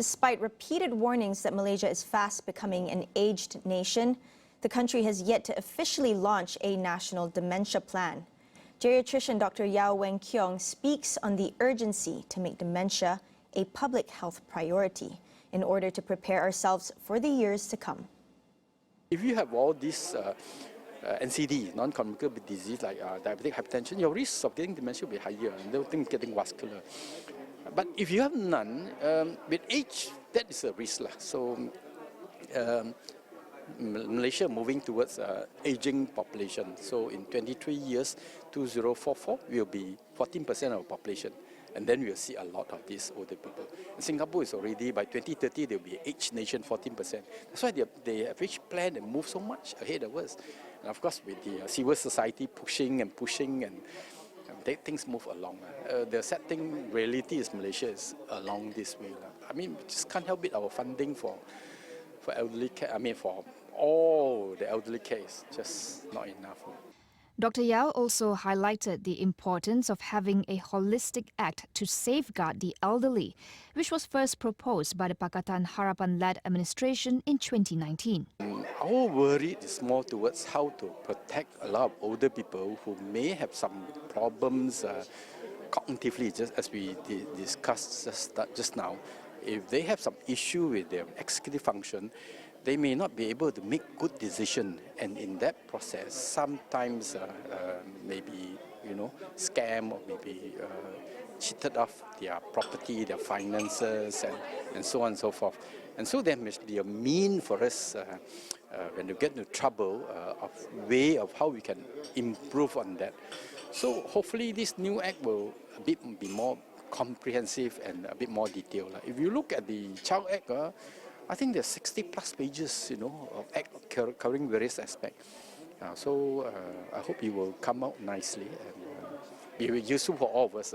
Despite repeated warnings that Malaysia is fast becoming an aged nation, the country has yet to officially launch a national dementia plan. Geriatrician Dr Yau Weng Keong speaks on the urgency to make dementia a public health priority in order to prepare ourselves for the years to come. If you have all these NCD, non-communicable disease like diabetic hypertension, your risk of getting dementia will be higher and the thing getting vascular. But if you have none, with age, that is a risk. So Malaysia moving towards aging population. So in 23 years, 2044, will be 14% of our population. And then we'll see a lot of these older people. And Singapore is already, by 2030, they'll be aged nation, 14%. That's why they have each planned and moved so much ahead of us. And of course, with the civil society pushing and things move along. The sad thing, reality is Malaysia is along this way. I mean, we just can't help it. Our funding for elderly care, for all the elderly care is just not enough. Dr. Yau also highlighted the importance of having a holistic act to safeguard the elderly, which was first proposed by the Pakatan Harapan-led administration in 2019. Our worry is more towards how to protect a lot of older people who may have some problems cognitively, just as we discussed just now. If they have some issue with their executive function, they may not be able to make good decisions, and in that process, sometimes maybe scam or maybe cheated off their property, their finances, and so on and so forth. And so there must be a mean for us when you get into trouble, of way of how we can improve on that. So hopefully this new act will be more comprehensive and a bit more detailed. If you look at the Child Act, I think there's 60+ pages, of act covering various aspects. So I hope it will come out nicely and be useful for all of us.